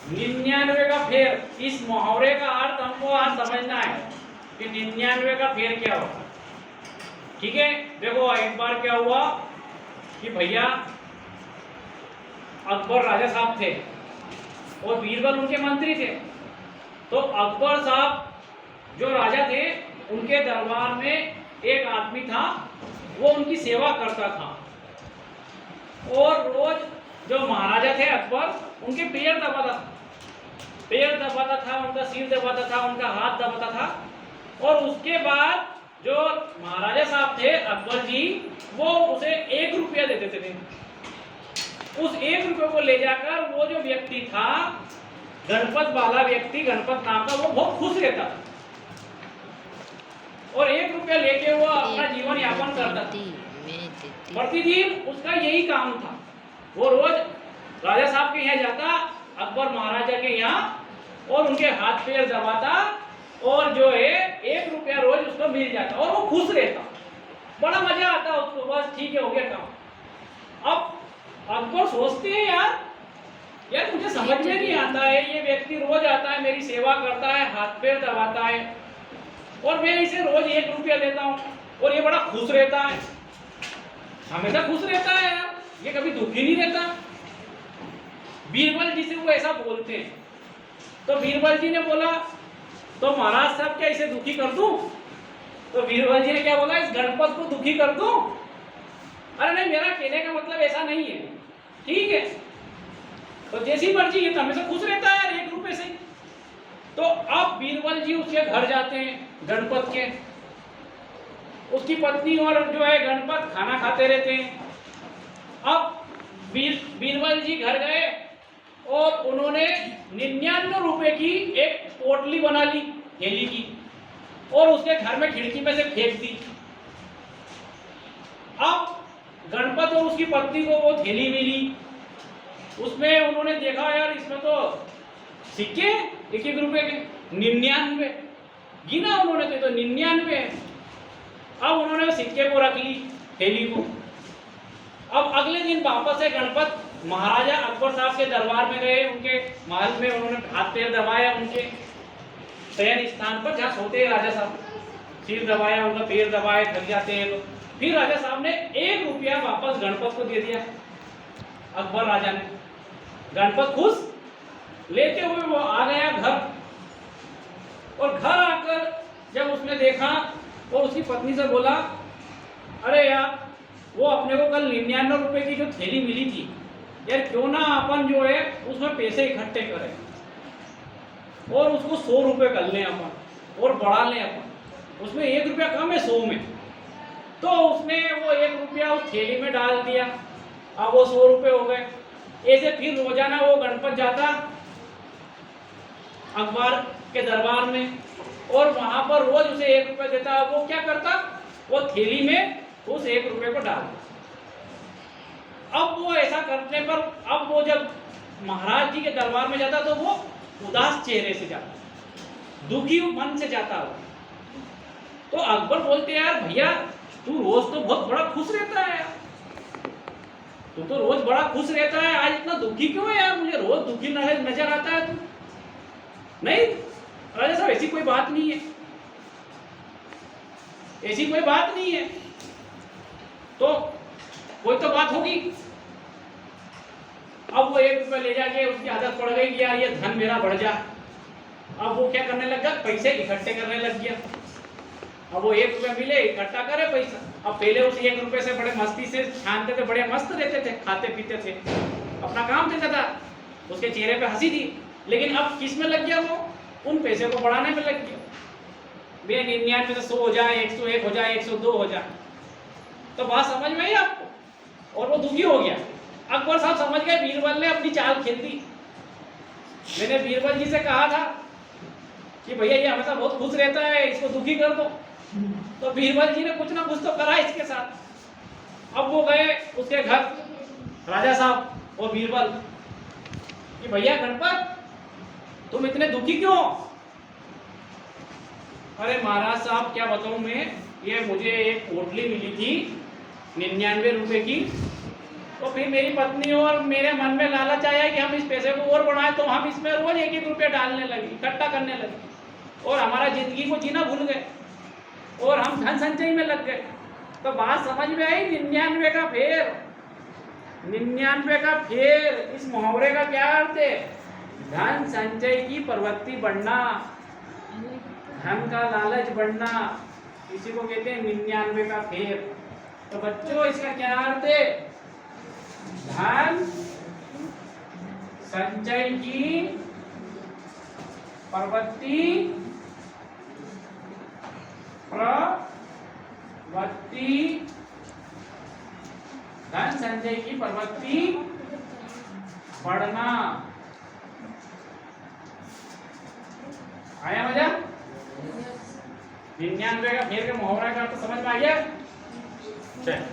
99 का फेर, इस मुहावरे का अर्थ हमको आज समझना है कि 99 का फेर क्या होता है। ठीक है, देखो एक बार क्या हुआ कि भैया अकबर राजा साहब थे और बीरबल उनके मंत्री थे। तो अकबर साहब जो राजा थे उनके दरबार में एक आदमी था, वो उनकी सेवा करता था और रोज जो महाराजा थे अकबर उनके पैर दबाता था, उनका सिर दबाता था, उनका हाथ दबाता था। और उसके बाद जो महाराजा साहब थे अकबर जी, वो उसे 1 रुपया दे देते थे। उस 1 रुपये को ले जाकर वो जो व्यक्ति था, गणपत वाला व्यक्ति, गणपत नाम का, वो बहुत खुश रहता था और 1 रुपया लेके वो अपना जीवन यापन करता था। प्रतिदिन उसका यही काम था, वो रोज राजा साहब के यहाँ जाता, अकबर महाराजा के यहाँ, और उनके हाथ पैर दबाता और जो है 1 रुपया रोज उसको मिल जाता और वो खुश रहता, बड़ा मजा आता उसको। बस ठीक है, हो गया काम। अब अकबर सोचते हैं यार मुझे समझ में नहीं आता है, ये व्यक्ति रोज आता है, मेरी सेवा करता है, हाथ पैर दबाता है और मैं इसे रोज 1 रुपया देता हूँ और ये बड़ा खुश रहता है, हमेशा खुश रहता है यार, ये कभी दुखी नहीं रहता। बीरबल जी से वो ऐसा बोलते हैं। तो बीरबल जी ने बोला, तो महाराज साहब क्या इसे दुखी कर दूं? तो बीरबल जी ने क्या बोला, इस गणपत को दुखी कर दूं? अरे नहीं, मेरा कहने का मतलब ऐसा नहीं है। ठीक है, तो जैसी मर्जी, ये तो हमेशा खुश रहता है यार 1 रुपए से। तो अब बीरबल जी उसके घर जाते हैं गणपत के, उसकी पत्नी और जो है गणपत खाना खाते रहते हैं। अब बीरबल जी घर गए और उन्होंने 99 रुपए की एक पोटली बना ली थैली की और उसके घर में खिड़की में से फेंक दी। अब गणपत और उसकी पत्नी को वो थैली मिली, उसमें उन्होंने देखा यार इसमें तो सिक्के 1-1 रुपए के, 99 गिना उन्होंने तो 99 है। अब उन्होंने सिक्के को रख ली, थैली को। अब अगले दिन वापस से गणपत महाराजा अकबर साहब के दरबार में गए, उनके महल में उन्होंने हाथ पैर दबाया, उनके शयन स्थान पर जहाँ सोते हैं राजा साहब, सिर दबाया, उनका पैर दबाए, थक जाते हैं लोग। फिर राजा साहब ने 1 रुपया वापस गणपत को दे दिया, अकबर राजा ने। गणपत खुश, लेते हुए वो आ गया घर और घर आकर जब उसने देखा और उसकी पत्नी से बोला, अरे यार वो अपने को कल 99 रुपए की जो थैली मिली थी यार, क्यों ना अपन जो है उसमें पैसे इकट्ठे करें और उसको 100 रुपए कर लें अपन और बढ़ा लें अपन, उसमें 1 रुपया कम है 100 में। तो उसने वो 1 रुपया उस थैली में डाल दिया, अब वो 100 रुपए हो गए। ऐसे फिर रोजाना वो गणपत जाता अकबर के दरबार में और वहां पर रोज उसे 1 रुपया देता। वो क्या करता, वो थैली में उस 1 रुपये को डाल देता। अब वो ऐसा करने पर अब वो जब महाराज जी के दरबार में जाता तो वो उदास चेहरे से जाता, दुखी मन से जाता हो। तो अकबर बोलते यार भैया तू रोज तो बहुत बड़ा खुश रहता है यार, तू तो रोज बड़ा खुश रहता है, आज इतना दुखी क्यों है यार, मुझे रोज दुखी नजर आता है तू। नहीं राजा साहब, ऐसी कोई बात नहीं है, ऐसी कोई बात नहीं है। तो कोई तो बात होगी। अब वो 1 रुपया ले जाके उसकी आदत पड़ गई कि यार ये धन मेरा बढ़ जा। अब वो क्या करने लगा, पैसे इकट्ठे करने लग गया। अब वो 1 रुपया मिले, इकट्ठा करे पैसा। अब पहले उस 1 रुपये से बड़े मस्ती से छानते थे, बड़े मस्त रहते थे, खाते पीते थे, अपना काम चलता था, उसके चेहरे पे हंसी थी। लेकिन अब किस में लग गया, वो उन पैसे को बढ़ाने में लग गया। 99 से 100 हो जाए, 101 हो जाए, 102 हो जाए। तो बात समझ में आई आपको? और वो दुखी हो गया। अकबर साहब समझ गए बीरबल ने अपनी चाल खेल दी। मैंने बीरबल जी से कहा था कि भैया ये हमेशा बहुत खुश रहता है, इसको दुखी कर दो। तो बीरबल जी ने कुछ ना कुछ तो करा इसके साथ। अब वो गए उसके घर राजा साहब और बीरबल कि भैया गणपत तुम इतने दुखी क्यों? अरे महाराज साहब क्या बताऊं मैं, ये मुझे एक पोटली मिली थी 99 रुपए की तो फिर मेरी पत्नी और मेरे मन में लालच आया कि हम इस पैसे को और बढ़ाएं, तो हम इसमें रोज 1-1 रुपया डालने लगे, इकट्ठा करने लगे और हमारा जिंदगी को जीना भूल गए और हम धन संचय में लग गए। तो बात समझ में आई? 99 का फेर, 99 का फेर, इस मुहावरे का क्या अर्थ है? धन संचय की प्रवृत्ति बढ़ना, धन का लालच बढ़ना, इसी को कहते हैं 99 का फेर। तो बच्चों इसका क्या अर्थ है? धन संचय की प्रवृत्ति धन संचय की प्रवृत्ति बढ़ना। आया मजा? 99 का फेर के मुहावरा का तो समझ में आ गया? चल।